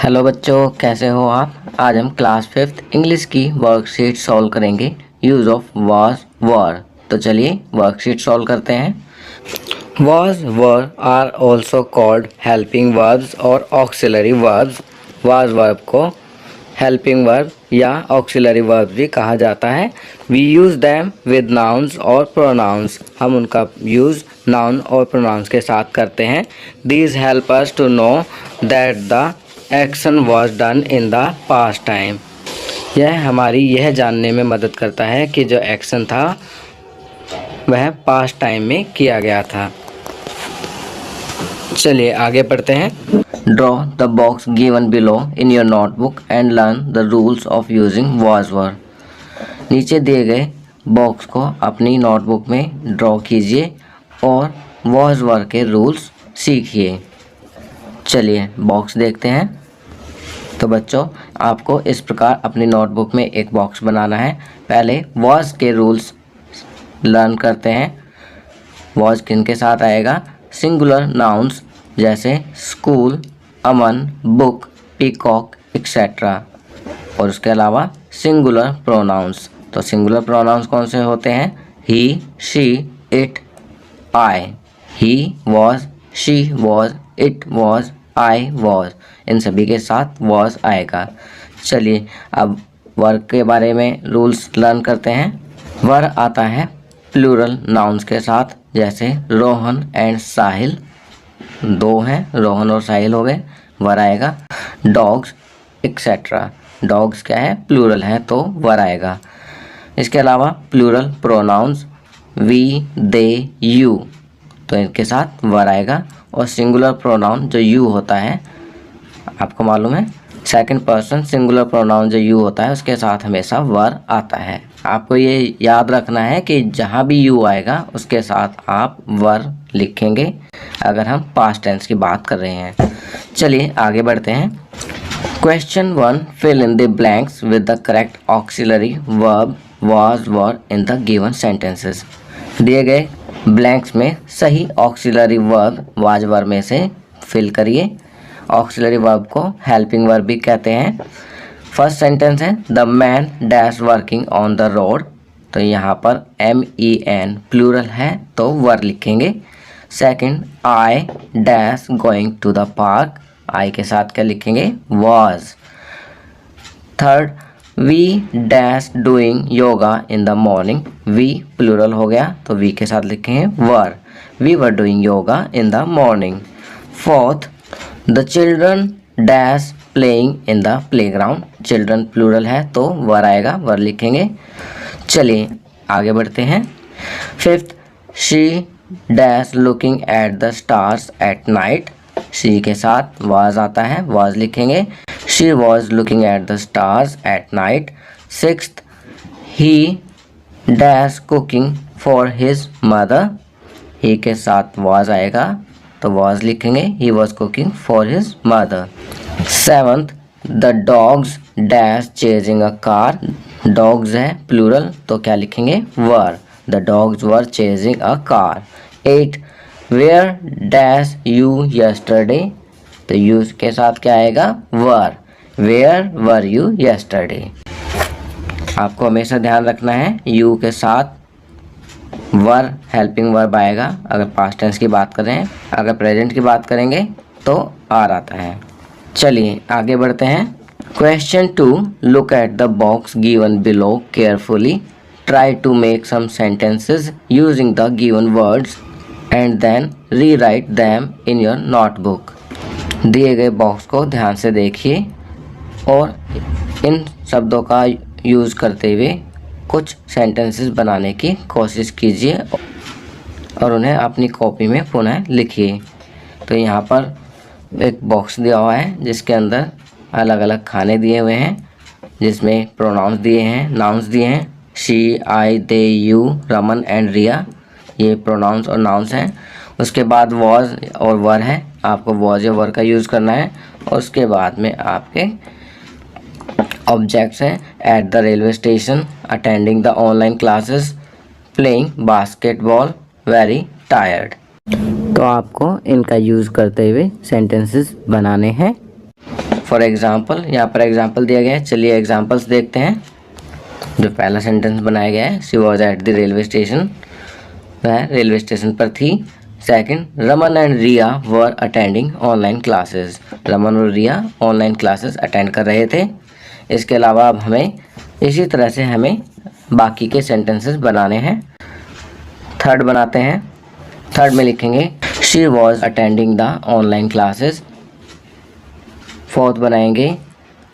Hello बच्चों, कैसे हो आप। आज हम क्लास 5th इंग्लिश की वर्कशीट सॉल्व करेंगे यूज़ ऑफ वाज वर। तो चलिए वर्कशीट सॉल्व करते हैं। Was were are also called helping verbs और ऑक्सिलरी वर्ब्स। वाज वर्ब को हेल्पिंग वर्ब या ऑक्सिलरी वर्ब भी कहा जाता है। We use them with nouns और प्रोनाउंस। हम उनका यूज़ नाउन और प्रोनाउंस के साथ करते हैं। These help us to know that the action was done in the past time. यह हमारी यह जानने में मदद करता है कि जो एक्शन था वह पास्ट टाइम में किया गया था। चलिए आगे बढ़ते हैं। Draw the box given below in your notebook and learn the rules of using was वर। नीचे दिए गए बॉक्स को अपनी नोटबुक में ड्रॉ कीजिए और वाज वर के रूल्स सीखिए। चलिए बॉक्स देखते हैं। तो बच्चों, आपको इस प्रकार अपनी नोटबुक में एक बॉक्स बनाना है। पहले वाज के रूल्स लर्न करते हैं। वाज किन के साथ आएगा? सिंगुलर नाउन्स जैसे school, Aman, book, peacock etcetera. और उसके अलावा सिंगुलर प्रोनाउंस। तो सिंगुलर प्रोनाउंस कौन से होते हैं? He, she, it, I. He was, she was, it was, I was. इन सभी के साथ वॉज आएगा। चलिए अब वर्क के बारे में रूल्स लर्न करते हैं। वर आता है प्लूरल नाउन्स के साथ, जैसे रोहन एंड साहिल। दो हैं, रोहन और साहिल हो गए, वर आएगा। Dogs etcetera. डॉग्स क्या है? प्लूरल है तो वर आएगा। इसके अलावा plural pronouns we, they, you, तो इनके साथ वर आएगा। और सिंगुलर प्रोनाउन जो यू होता है, आपको मालूम है सेकंड पर्सन सिंगुलर प्रोनाउन जो यू होता है उसके साथ हमेशा वर आता है। आपको ये याद रखना है कि जहाँ भी यू आएगा उसके साथ आप वर लिखेंगे अगर हम पास्ट टेंस की बात कर रहे हैं। चलिए आगे बढ़ते हैं। Question 1, fill in the blanks with the correct auxiliary verb was were in the given sentences. दिए गए ब्लैंक्स में सही ऑक्सिलरी वर्ब वाज वर में से फिल करिए। ऑक्सिलरी वर्ब को हेल्पिंग वर्ब भी कहते हैं। फर्स्ट सेंटेंस है the man dash working on the road. तो यहाँ पर MEN प्लूरल है तो वर लिखेंगे। Second, I dash going to the park. I के साथ क्या लिखेंगे? Was. Third, we dash doing yoga in the morning. We plural हो गया तो वी के साथ लिखेंगे were. We were doing yoga in the morning. Fourth, the children dash playing in the playground. Children plural है तो वर आएगा, वर लिखेंगे। चलिए आगे बढ़ते हैं। Fifth, she dash looking at the stars at night. She के साथ वाज आता है, वाज लिखेंगे। She was looking at the stars at night. Sixth, he dash cooking for his mother. He के साथ वाज आएगा तो वाज लिखेंगे। He was cooking for his mother. Seventh, the dogs dash chasing a car. Dogs है plural तो क्या लिखेंगे? Were. The dogs were chasing a car. 8, where dash you yesterday. तो यू के साथ क्या आएगा? Were. Where were you yesterday. आपको हमेशा ध्यान रखना है यू के साथ वर हेल्पिंग वर्ब आएगा अगर पास्ट टेंस की बात करें। अगर प्रेजेंट की बात करेंगे तो आर आता है। चलिए आगे बढ़ते हैं। Question 2, look at the box given below carefully. Try to make some sentences using the given words and then rewrite them in your notebook. दिए गए बॉक्स को ध्यान से देखिए और इन शब्दों का यूज़ करते हुए कुछ सेंटेंसेस बनाने की कोशिश कीजिए और उन्हें अपनी कॉपी में पुनः लिखिए। तो यहाँ पर एक बॉक्स दिया हुआ है जिसके अंदर अलग अलग खाने दिए हुए हैं, जिसमें प्रोनाउंस दिए हैं, नाउन्स दिए हैं। She, I, they, you, Raman and Riya, ये प्रोनाउंस और नाउन्स हैं। उसके बाद वॉज और वर है, आपको वॉज या वर का यूज़ करना है। और उसके बाद में आपके ऑब्जेक्ट्स हैं eight the railway station, attending the online classes, playing basketball, very tired. तो आपको इनका यूज़ करते हुए सेंटेंसेस बनाने हैं। फॉर एग्जाम्पल, यहाँ पर एग्जाम्पल दिया गया है। चलिए एग्जाम्पल्स देखते हैं। जो पहला सेंटेंस बनाया गया है, she was at the railway station, वह रेलवे स्टेशन पर थी। Second, Raman and Riya were attending online classes, Raman और रिया ऑनलाइन क्लासेस अटेंड कर रहे थे। इसके अलावा अब हमें इसी तरह से हमें बाकी के सेंटेंसेस बनाने हैं। थर्ड बनाते हैं। थर्ड में लिखेंगे she was attending the online classes. Fourth बनाएंगे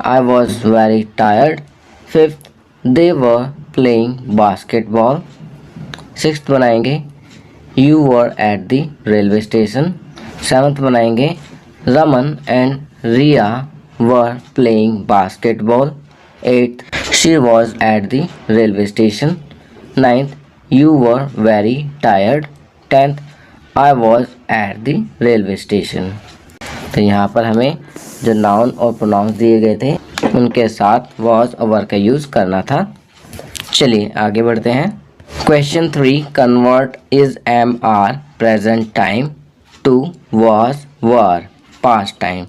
I was very tired. Fifth, they were playing basketball. Sixth बनाएंगे you were at the railway station. Seventh बनाएंगे Raman and Riya were playing basketball. Eighth, she was at the railway station. Ninth, you were very tired. Tenth, I was at the railway station. तो यहाँ पर हमें जो noun और pronounce दिए गए थे उनके साथ वॉज और वर का यूज़ करना था। चलिए आगे बढ़ते हैं। Question 3, convert is am are present time to was were past time.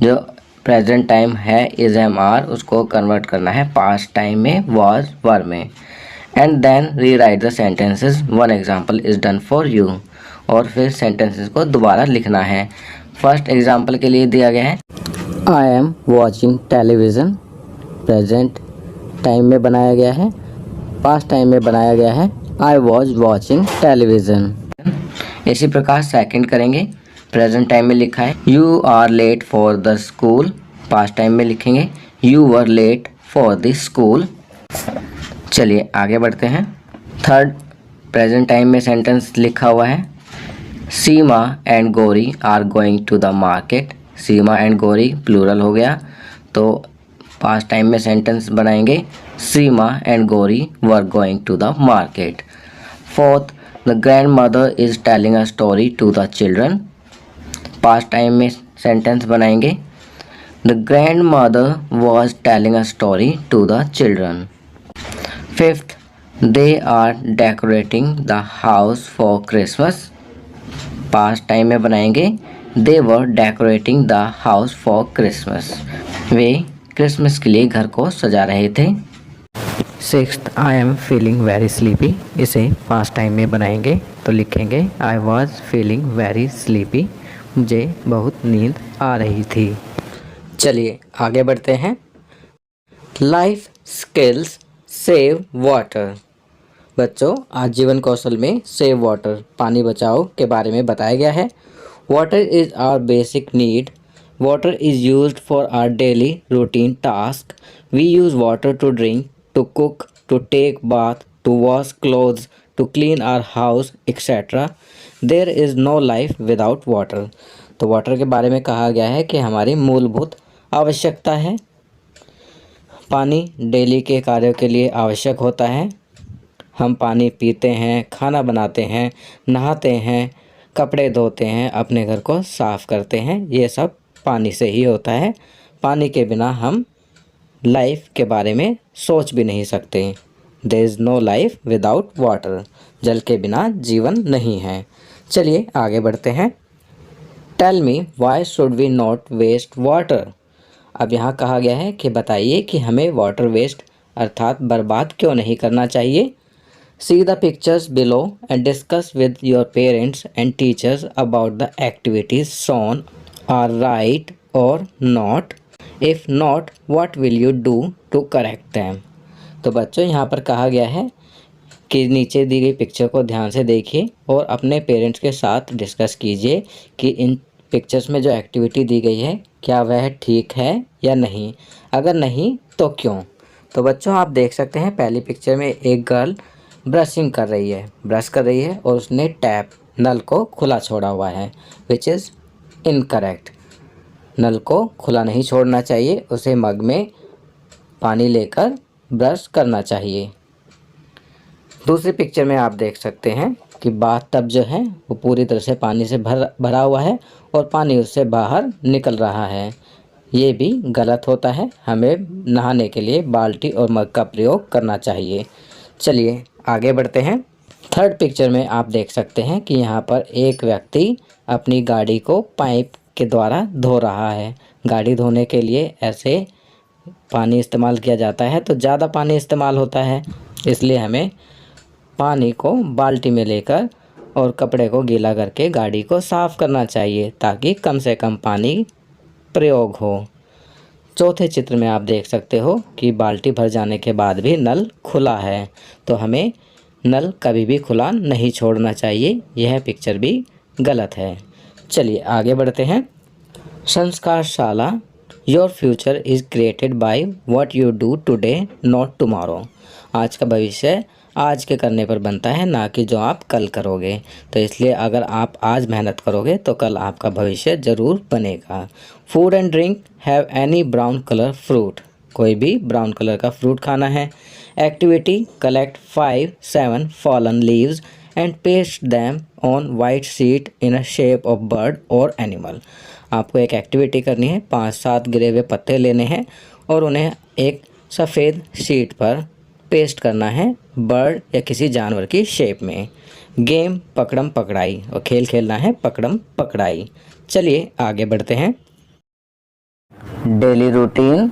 जो प्रेजेंट टाइम है इज एम आर, उसको कन्वर्ट करना है पास्ट टाइम में वॉज वर में। And then rewrite the sentences, one example is done for you. और फिर sentences को दोबारा लिखना है। फर्स्ट एग्जाम्पल के लिए दिया गया है I am watching television, present time में बनाया गया है। पास्ट टाइम में बनाया गया है आई वॉज वॉचिंग टेलीविज़न। इसी प्रकार सेकंड करेंगे। प्रेजेंट टाइम में लिखा है you are late for the school, past time में लिखेंगे you were late for the school. चलिए आगे बढ़ते हैं। थर्ड, प्रेजेंट टाइम में सेंटेंस लिखा हुआ है Seema and Gauri are going to the market. Seema and Gauri plural हो गया, तो पास्ट टाइम में सेंटेंस बनाएंगे Seema and Gauri were going to the market. Fourth, the grandmother is telling a story to the children. Past time में sentence बनाएंगे the grandmother was telling a story to the children. Fifth, they are decorating the house for Christmas. Past time में बनाएंगे they were decorating the house for Christmas, वे Christmas के लिए घर को सजा रहे थे। Sixth, I am feeling very sleepy. इसे पास्ट टाइम में बनाएंगे तो लिखेंगे I was feeling very sleepy, मुझे बहुत नींद आ रही थी। चलिए आगे बढ़ते हैं। Life skills save water. बच्चों, आज जीवन कौशल में सेव वाटर, पानी बचाओ के बारे में बताया गया है। Water is our basic need. Water is used for our daily routine task. We use water to drink, to cook, to take bath, to wash clothes, to clean our house etcetera. There is no life without water. तो water के बारे में कहा गया है कि हमारी मूलभूत आवश्यकता है। पानी डेली के कार्यों के लिए आवश्यक होता है। हम पानी पीते हैं, खाना बनाते हैं, नहाते हैं, कपड़े धोते हैं, अपने घर को साफ़ करते हैं, ये सब पानी से ही होता है। पानी के बिना हम लाइफ के बारे में सोच भी नहीं सकते। There is no life without water. जल के बिना जीवन नहीं है। चलिए आगे बढ़ते हैं। Tell me why should we not waste water. अब यहाँ कहा गया है कि बताइए कि हमें वाटर वेस्ट अर्थात बर्बाद क्यों नहीं करना चाहिए। See the pictures below and discuss with your parents and teachers about the activities shown are right or not. If not, what will you do to correct them? तो बच्चों, यहाँ पर कहा गया है कि नीचे दी गई पिक्चर को ध्यान से देखिए और अपने पेरेंट्स के साथ डिस्कस कीजिए कि इन पिक्चर्स में जो एक्टिविटी दी गई है क्या वह ठीक है या नहीं। अगर नहीं तो क्यों। तो बच्चों, आप देख सकते हैं पहली पिक्चर में एक गर्ल ब्रशिंग कर रही है, ब्रश कर रही है और उसने टैप नल को खुला छोड़ा हुआ है, विच इज़ इनकरेक्ट। नल को खुला नहीं छोड़ना चाहिए, उसे मग में पानी लेकर ब्रश करना चाहिए। दूसरी पिक्चर में आप देख सकते हैं कि बाथटब जो है वो पूरी तरह से पानी से भरा हुआ है और पानी उससे बाहर निकल रहा है। ये भी गलत होता है। हमें नहाने के लिए बाल्टी और मग का प्रयोग करना चाहिए। चलिए आगे बढ़ते हैं। थर्ड पिक्चर में आप देख सकते हैं कि यहाँ पर एक व्यक्ति अपनी गाड़ी को पाइप के द्वारा धो रहा है। गाड़ी धोने के लिए ऐसे पानी इस्तेमाल किया जाता है तो ज़्यादा पानी इस्तेमाल होता है, इसलिए हमें पानी को बाल्टी में लेकर और कपड़े को गीला करके गाड़ी को साफ़ करना चाहिए ताकि कम से कम पानी प्रयोग हो। चौथे चित्र में आप देख सकते हो कि बाल्टी भर जाने के बाद भी नल खुला है, तो हमें नल कभी भी खुला नहीं छोड़ना चाहिए। यह पिक्चर भी गलत है। चलिए आगे बढ़ते हैं। Sanskarshala, your future is created by what you do today not tomorrow. आज का भविष्य आज के करने पर बनता है, ना कि जो आप कल करोगे। तो इसलिए अगर आप आज मेहनत करोगे तो कल आपका भविष्य ज़रूर बनेगा। Food and drink have any brown colour fruit. कोई भी ब्राउन कलर का फ्रूट खाना है। Activity, collect 5-7 fallen leaves and paste them on white sheet in a shape of bird और एनिमल। आपको एक एक्टिविटी करनी है, 5-7 गिरे हुए पत्ते लेने हैं और उन्हें एक सफ़ेद शीट पर पेस्ट करना है बर्ड या किसी जानवर की शेप में। गेम, पकड़म पकड़ाई, और खेल खेलना है पकड़म पकड़ाई। चलिए आगे बढ़ते हैं। डेली रूटीन,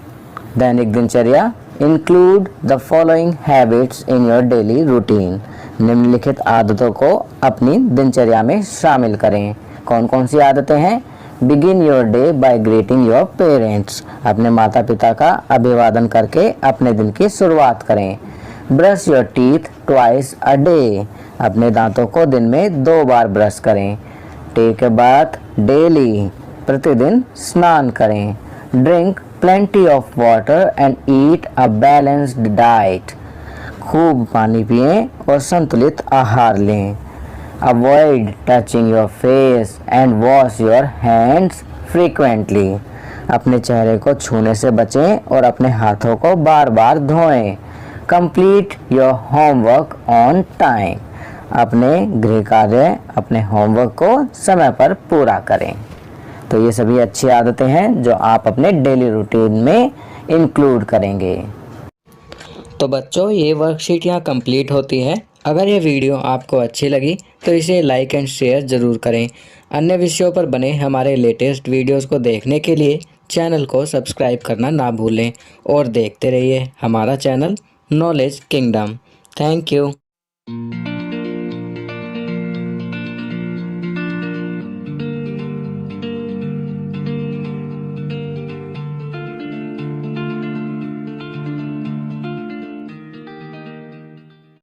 दैनिक दिनचर्या। Include the following habits in your daily routine. निम्नलिखित आदतों को अपनी दिनचर्या में शामिल करें। कौन कौन सी आदतें हैं? Begin your day by greeting your parents. अपने माता पिता का अभिवादन करके अपने दिन की शुरुआत करें। Brush your teeth twice a day. अपने दांतों को दिन में 2 बार ब्रश करें। Take a bath daily. प्रतिदिन स्नान करें। Drink plenty of water and eat a balanced diet. खूब पानी पिएं और संतुलित आहार लें। Avoid touching your face and wash your hands frequently. अपने चेहरे को छूने से बचें और अपने हाथों को बार बार धोएं। Complete your homework on time. अपने गृह कार्य, अपने होमवर्क को समय पर पूरा करें। तो ये सभी अच्छी आदतें हैं जो आप अपने डेली रूटीन में इंक्लूड करेंगे। तो बच्चों, ये वर्कशीट यहाँ कंप्लीट होती है। अगर ये वीडियो आपको अच्छी लगी तो इसे लाइक एंड शेयर ज़रूर करें। अन्य विषयों पर बने हमारे लेटेस्ट वीडियोस को देखने के लिए चैनल को सब्सक्राइब करना ना भूलें और देखते रहिए हमारा channel knowledge kingdom. Thank you.